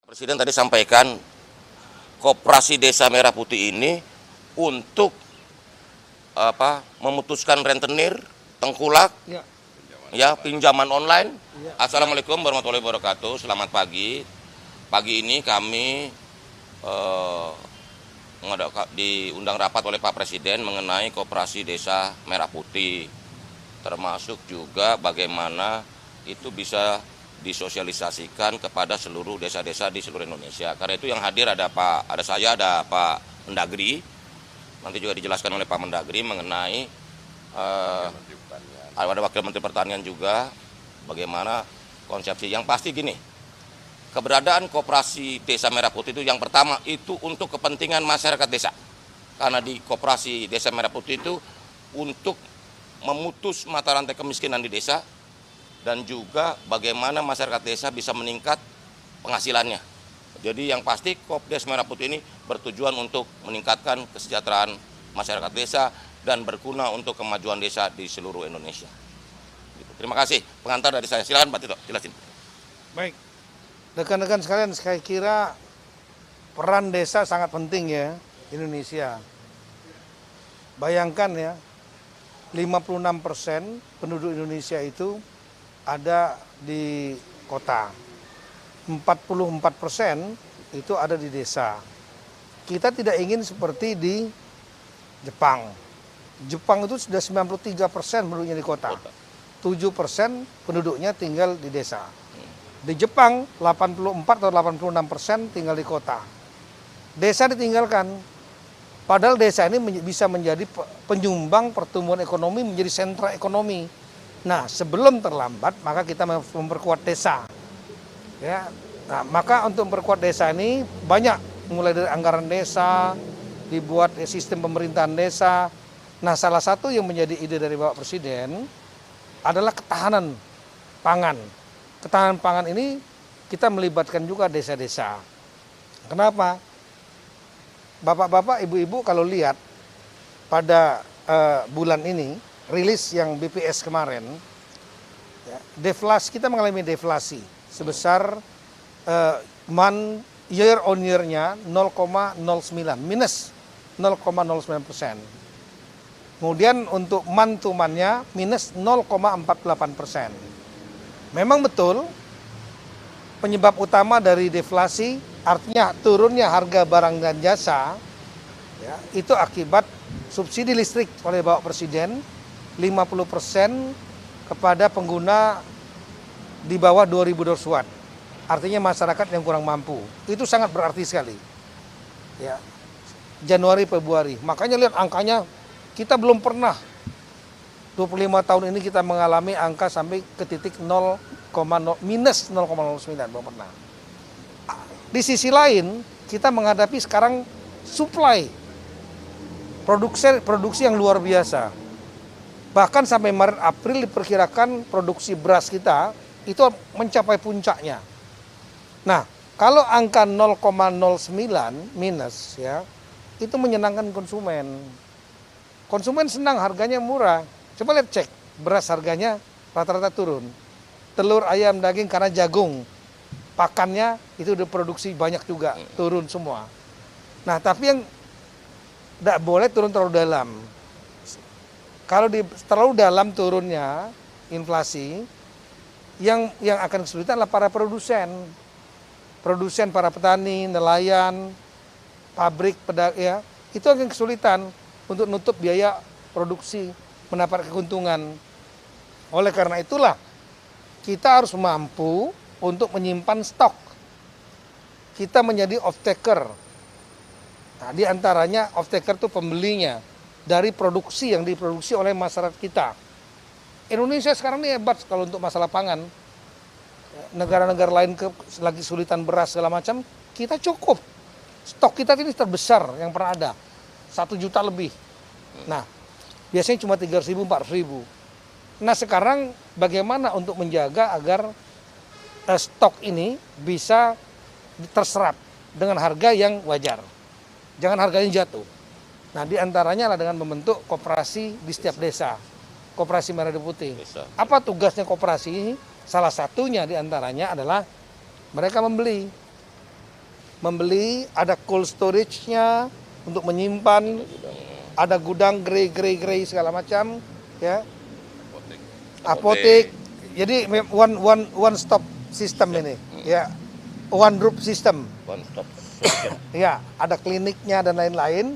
Presiden tadi sampaikan Koperasi Desa Merah Putih ini untuk memutuskan rentenir, tengkulak, pinjaman online. Assalamualaikum warahmatullahi wabarakatuh. Selamat pagi. Pagi ini kami diundang rapat oleh Pak Presiden mengenai Koperasi Desa Merah Putih, termasuk juga bagaimana itu bisa disosialisasikan kepada seluruh desa-desa di seluruh Indonesia. Karena itu yang hadir ada saya, ada Pak Mendagri. Nanti juga dijelaskan oleh Pak Mendagri mengenai ada Wakil Menteri Pertanian juga, bagaimana konsepsi. Yang pasti gini, keberadaan Koperasi Desa Merah Putih itu yang pertama itu untuk kepentingan masyarakat desa. Karena di Koperasi Desa Merah Putih itu untuk memutus mata rantai kemiskinan di desa, dan juga bagaimana masyarakat desa bisa meningkat penghasilannya. Jadi yang pasti Kopdes Merah Putih ini bertujuan untuk meningkatkan kesejahteraan masyarakat desa dan berguna untuk kemajuan desa di seluruh Indonesia. Terima kasih. Pengantar dari saya. Silakan Pak Tito, jelasin. Baik, rekan-rekan sekalian, saya kira peran desa sangat penting ya di Indonesia. Bayangkan ya, 56% penduduk Indonesia itu ada di kota, 44% itu ada di desa. Kita tidak ingin seperti di Jepang. Jepang itu sudah 93% penduduknya di kota, 7% penduduknya tinggal di desa. Di Jepang 84 atau 86% tinggal di kota. Desa ditinggalkan, padahal desa ini bisa menjadi penyumbang pertumbuhan ekonomi, menjadi sentra ekonomi. Nah, sebelum terlambat, maka kita memperkuat desa. Ya, nah, maka untuk memperkuat desa ini banyak, mulai dari anggaran desa, dibuat sistem pemerintahan desa. Nah, salah satu yang menjadi ide dari Bapak Presiden adalah ketahanan pangan. Ketahanan pangan ini kita melibatkan juga desa-desa. Kenapa? Bapak-bapak, ibu-ibu kalau lihat pada bulan ini, rilis yang BPS kemarin, ya, deflasi, kita mengalami deflasi sebesar year on year-nya 0,09, minus 0,09%. Kemudian untuk month to month-nya minus 0,48%. Memang betul penyebab utama dari deflasi, artinya turunnya harga barang dan jasa, ya, itu akibat subsidi listrik oleh Bapak Presiden 50% kepada pengguna di bawah 2000 watt. Artinya masyarakat yang kurang mampu. Itu sangat berarti sekali. Ya. Januari, Februari. Makanya lihat angkanya, kita belum pernah 25 tahun ini kita mengalami angka sampai ke titik minus 0,09, belum pernah. Di sisi lain, kita menghadapi sekarang supply produksi yang luar biasa. Bahkan sampai Maret April diperkirakan produksi beras kita itu mencapai puncaknya. Nah, kalau angka 0,09 minus ya, itu menyenangkan konsumen. Konsumen senang, harganya murah. Coba lihat, cek, beras harganya rata-rata turun. Telur, ayam, daging karena jagung, pakannya itu diproduksi banyak juga, turun semua. Nah, tapi yang tidak boleh turun terlalu dalam. Kalau terlalu dalam turunnya inflasi, yang akan kesulitan adalah para produsen. Produsen, para petani, nelayan, pabrik, ya, itu akan kesulitan untuk nutup biaya produksi, mendapat keuntungan. Oleh karena itulah, kita harus mampu untuk menyimpan stok. Kita menjadi off-taker. Nah, di antaranya off-taker itu pembelinya dari produksi yang diproduksi oleh masyarakat kita. Indonesia sekarang ini hebat kalau untuk masalah pangan. Negara-negara lain lagi kesulitan beras segala macam, kita cukup. Stok kita ini terbesar yang pernah ada, 1 juta lebih. Nah, biasanya cuma 300.000, 400.000. Nah, sekarang bagaimana untuk menjaga agar stok ini bisa terserap dengan harga yang wajar. Jangan harganya jatuh. Nah, di antaranya adalah dengan membentuk koperasi di setiap desa. Koperasi Merah Putih. Apa tugasnya koperasi ini? Salah satunya di antaranya adalah mereka membeli. membeli, ada cold storage-nya untuk menyimpan, ada gudang grey segala macam, ya, apotek. Jadi one stop system ini, ya, one roof system. One stop. Ya, ada kliniknya dan lain-lain,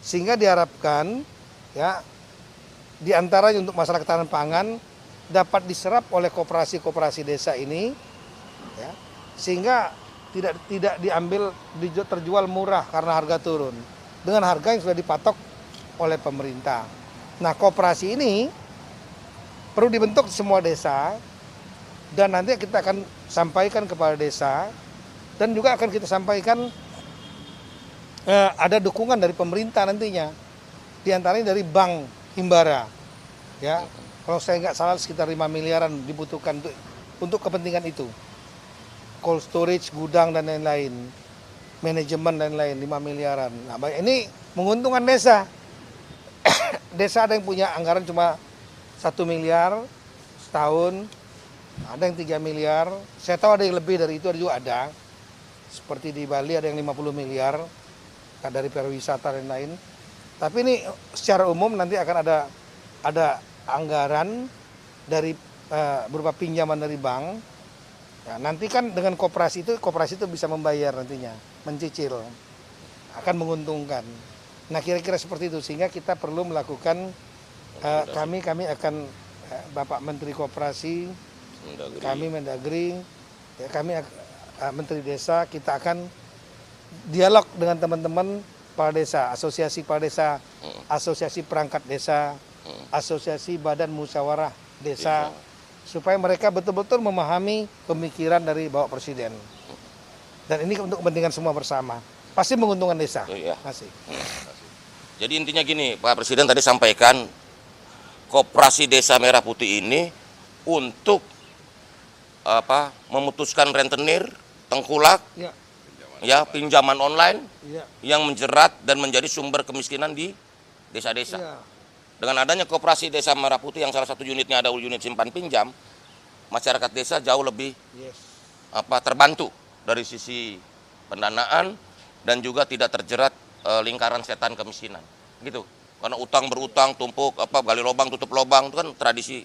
sehingga diharapkan, ya, diantaranya untuk masalah ketahanan pangan dapat diserap oleh koperasi-koperasi desa ini, ya, sehingga tidak diambil terjual murah karena harga turun dengan harga yang sudah dipatok oleh pemerintah. Nah, koperasi ini perlu dibentuk di semua desa dan nanti kita akan sampaikan kepada desa dan juga akan kita sampaikan ada dukungan dari pemerintah nantinya, diantaranya dari Bank Himbara, ya, kalau saya nggak salah sekitar 5 miliaran dibutuhkan untuk kepentingan itu, cold storage, gudang dan lain-lain, manajemen dan lain-lain 5 miliaran. Nah, ini menguntungkan desa. Desa ada yang punya anggaran cuma 1 miliar setahun, ada yang 3 miliar, saya tahu ada yang lebih dari itu juga ada. Seperti di Bali ada yang 50 miliar dari pariwisata dan lain. Tapi ini secara umum nanti akan ada anggaran dari berupa pinjaman dari bank. Ya, nanti kan dengan koperasi itu bisa membayar nantinya, mencicil, akan menguntungkan. Nah, kira-kira seperti itu, sehingga kita perlu melakukan kami akan Bapak Menteri Koperasi, kami Mendagri, ya, kami Menteri Desa, kita akan dialog dengan teman-teman kepala desa, asosiasi kepala desa, asosiasi perangkat desa, asosiasi badan musyawarah desa, supaya mereka betul-betul memahami pemikiran dari Bapak Presiden. Dan ini untuk kepentingan semua bersama. Pasti menguntungkan desa. Iya. Masih. Jadi intinya gini, Pak Presiden tadi sampaikan Koperasi Desa Merah Putih ini untuk memutuskan rentenir, tengkulak, ya, pinjaman online yang menjerat dan menjadi sumber kemiskinan di desa-desa. Ya. Dengan adanya Koperasi Desa Merah Putih yang salah satu unitnya ada unit simpan pinjam, masyarakat desa jauh lebih terbantu dari sisi pendanaan dan juga tidak terjerat lingkaran setan kemiskinan. Gitu. Karena utang berutang, tumpuk, gali lubang, tutup lubang, itu kan tradisi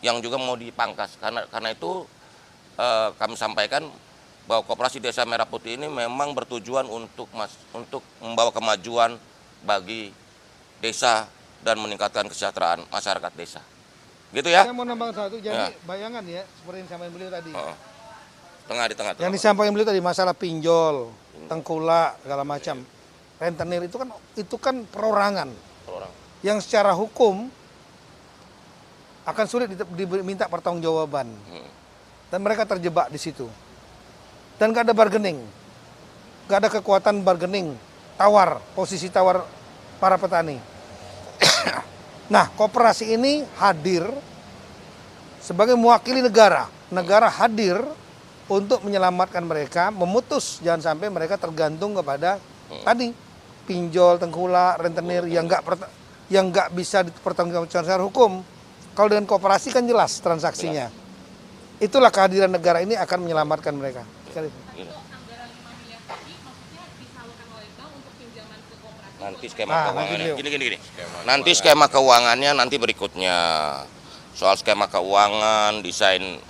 yang juga mau dipangkas. Karena itu kami sampaikan bahwa Koperasi Desa Merah Putih ini memang bertujuan untuk membawa kemajuan bagi desa dan meningkatkan kesejahteraan masyarakat desa. Gitu ya? Saya mau nambah satu, jadi bayangan ya, seperti yang disampaikan beliau tadi. Di tengah. Yang disampaikan beliau tadi masalah pinjol, tengkulak, segala macam. Rentenir itu kan perorangan. Yang secara hukum akan sulit diminta pertanggungjawaban. Dan mereka terjebak di situ. Dan gak ada bargaining. Gak ada kekuatan bargaining, posisi tawar para petani. Nah, koperasi ini hadir sebagai mewakili negara. Negara hadir untuk menyelamatkan mereka, memutus jangan sampai mereka tergantung kepada tadi pinjol, tengkulak, rentenir yang nggak bisa dipertanggungjawabkan secara hukum. Kalau dengan koperasi kan jelas transaksinya. Itulah kehadiran negara ini akan menyelamatkan mereka. Nanti skema keuangannya gini. Nanti skema keuangannya nanti berikutnya. Soal skema keuangan, desain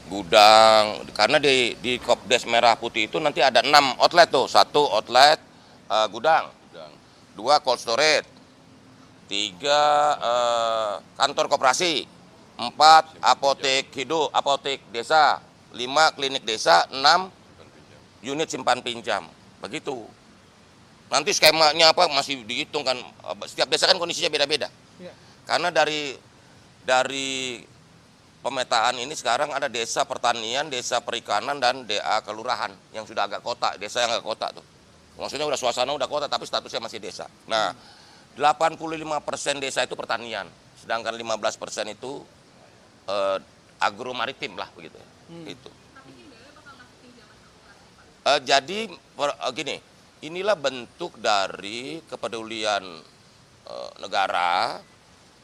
gudang, karena di Kopdes Merah Putih itu nanti ada 6 outlet tuh. 1 outlet gudang, 2 cold storage, 3 kantor koperasi, 4 apotek hidup, apotek desa, 5 klinik desa, 6 unit simpan pinjam. Begitu. Nanti skemanya masih dihitung kan, setiap desa kan kondisinya beda-beda. Karena dari pemetaan ini sekarang ada desa pertanian, desa perikanan, dan DA kelurahan yang sudah agak kota, desa yang agak kota tuh. Maksudnya udah suasana udah kota tapi statusnya masih desa. Nah, 85% desa itu pertanian, sedangkan 15% itu agro maritim lah begitu. Itu. Jadi gini, inilah bentuk dari kepedulian negara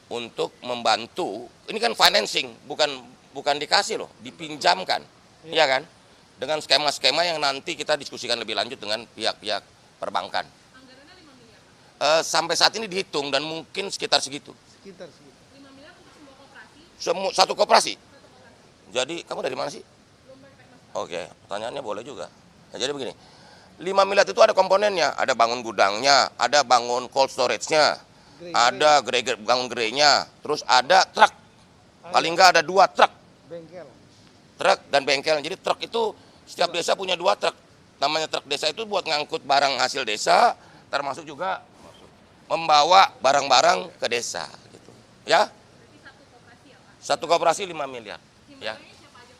untuk membantu. Ini kan financing, bukan dikasih loh, dipinjamkan, ya kan? dengan skema-skema yang nanti kita diskusikan lebih lanjut dengan pihak-pihak perbankan. Anggarannya 5 miliar, Pak. Sampai saat ini dihitung dan mungkin sekitar segitu. Sekitar segitu. 5 miliar untuk semua koperasi. Satu koperasi. Satu koperasi. Jadi kamu dari mana sih? Belum pakai Mas. Oke, pertanyaannya boleh juga. Nah, jadi begini, 5 miliar itu ada komponennya, ada bangun gudangnya, ada bangun cold storage-nya, ada bangun gerainya, terus ada truk. Paling nggak ada 2 truk. Bengkel. Truk dan bengkel. Jadi truk itu setiap desa punya 2 truk. Namanya truk desa itu buat ngangkut barang hasil desa, termasuk juga membawa barang-barang ke desa. Gitu. Ya, Berarti satu koperasi ya, Pak. satu koperasi 5 miliar. Ya. Himbarannya siapa aja,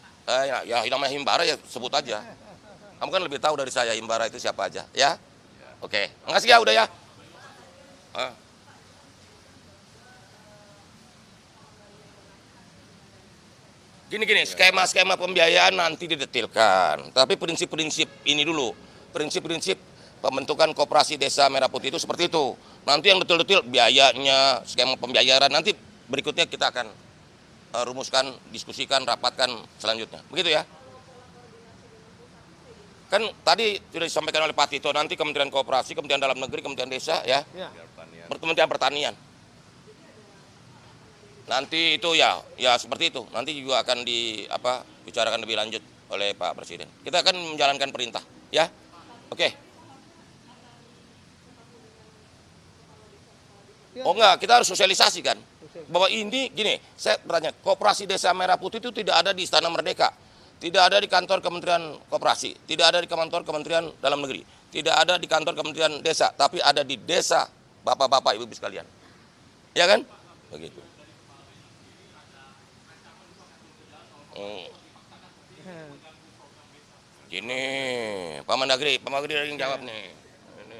Pak? Ya namanya Himbara ya sebut aja. Kamu kan lebih tahu dari saya Himbara itu siapa aja, ya? Oke, makasih ya udah ya. Gini, skema-skema pembiayaan nanti didetilkan. Tapi prinsip-prinsip ini dulu, prinsip-prinsip pembentukan koperasi desa Merah Putih itu seperti itu. Nanti yang detail-detail biayanya, skema pembiayaan nanti berikutnya kita akan rumuskan, diskusikan, rapatkan selanjutnya. Begitu ya. Kan tadi sudah disampaikan oleh Pak Tito, nanti Kementerian Koperasi, Kementerian Dalam Negeri, Kementerian Desa ya, Ya. Kementerian Pertanian. Nanti itu ya seperti itu. Nanti juga akan bicarakan lebih lanjut oleh Pak Presiden. Kita akan menjalankan perintah, ya. Oke. Oh enggak, kita harus sosialisasikan bahwa ini gini, saya bertanya, Koperasi Desa Merah Putih itu tidak ada di Istana Merdeka, tidak ada di kantor Kementerian Koperasi, tidak ada di kantor Kementerian Dalam Negeri, tidak ada di kantor Kementerian Desa, tapi ada di desa Bapak-bapak, Ibu-ibu sekalian. Ya kan? Begitu. Gini, Pak Mendagri yang jawab nih. Ini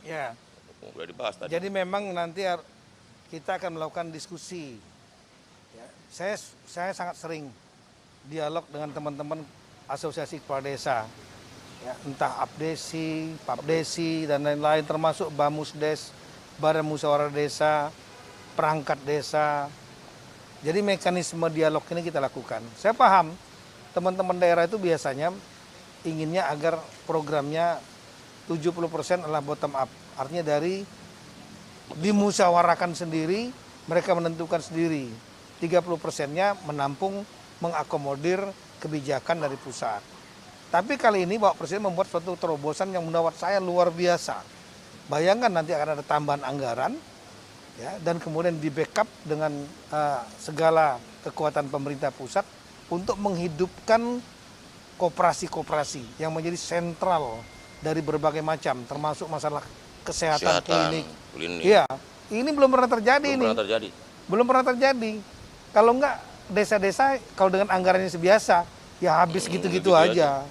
Ya. udah dibahas tadi. Jadi memang nanti kita akan melakukan diskusi. Ya, saya sangat sering dialog dengan teman-teman asosiasi kepala desa. Ya, entah Abdesi, Papdesi dan lain-lain termasuk Bamusdes, Badan Musyawarah Desa, perangkat desa. Jadi mekanisme dialog ini kita lakukan. Saya paham teman-teman daerah itu biasanya inginnya agar programnya 70% adalah bottom up. Artinya dari dimusyawarakan sendiri, mereka menentukan sendiri. 30%-nya menampung, mengakomodir kebijakan dari pusat. Tapi kali ini Bapak Presiden membuat suatu terobosan yang menurut saya luar biasa. Bayangkan nanti akan ada tambahan anggaran, ya, dan kemudian di backup dengan segala kekuatan pemerintah pusat untuk menghidupkan koperasi-koperasi yang menjadi sentral dari berbagai macam, termasuk masalah kesehatan klinik. Iya, ini belum pernah terjadi. Belum pernah terjadi. Kalau enggak desa-desa kalau dengan anggarannya sebiasa, ya habis gitu-gitu aja.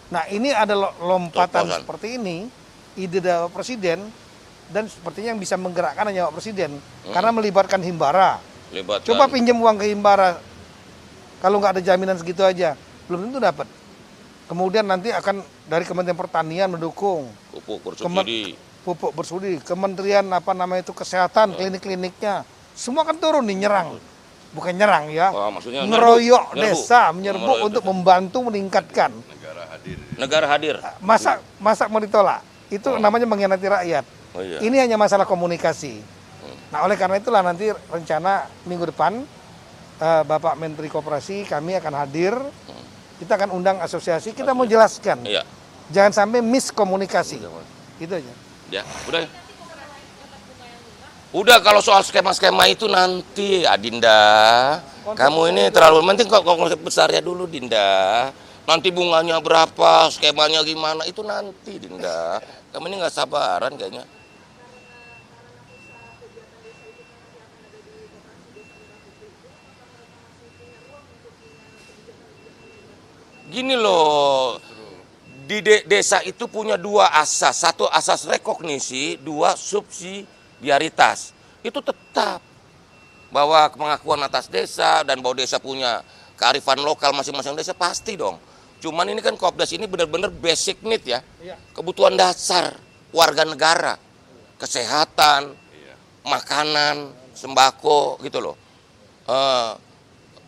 Nah, ini ada lompatan seperti ini, ide dari Presiden, dan sepertinya yang bisa menggerakkan hanya Pak Presiden, karena melibatkan Himbara. Coba pinjam uang ke Himbara, kalau nggak ada jaminan segitu aja, belum tentu dapat. Kemudian nanti akan dari Kementerian Pertanian mendukung, pupuk bersubsidi, Kementerian Kesehatan, klinik-kliniknya, semua kan turun nih nyerang. Bukan nyerang ya, ngeroyok desa, menyerbu untuk membantu meningkatkan. Negara hadir. Masa mau ditolak? Itu namanya mengkhianati rakyat. Oh, iya. Ini hanya masalah komunikasi. Nah, oleh karena itulah nanti rencana minggu depan Bapak Menteri Koperasi kami akan hadir. Kita akan undang asosiasi, kita mau jelaskan. Iya. Jangan sampai miskomunikasi. Gitu aja. Ya, udah. Udah, kalau soal skema-skema itu nanti, Adinda. Kamu ini terlalu penting kok konsep besarnya dulu, Dinda. Nanti bunganya berapa, skemanya gimana, itu nanti, Dinda. Kamu ini nggak sabaran kayaknya. Gini loh, di desa itu punya 2 asas. 1 asas rekognisi, 2 subsidiaritas. Itu tetap bahwa pengakuan atas desa dan bahwa desa punya kearifan lokal masing-masing desa pasti dong. Cuman ini kan Kopdas ini benar-benar basic need ya. Kebutuhan dasar warga negara. Kesehatan, makanan, sembako gitu loh.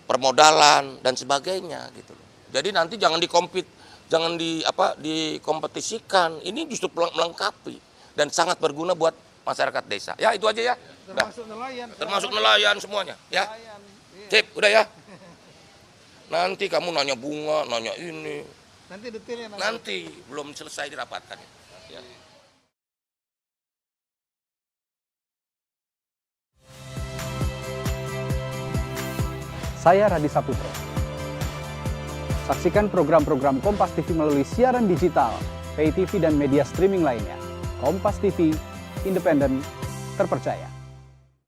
Permodalan dan sebagainya gitu loh. Jadi nanti jangan jangan dikompetisikan. Ini justru melengkapi dan sangat berguna buat masyarakat desa. Ya itu aja ya. Udah. Termasuk nelayan semuanya. Ya. Nelayan, iya. Sip, udah ya. Nanti kamu nanya bunga, nanya ini. Nanti detailnya Nanti belum selesai dirapatkan. Ya. Saya Radhi Saputro. Saksikan program-program Kompas TV melalui siaran digital, pay TV dan media streaming lainnya. Kompas TV, independen, terpercaya.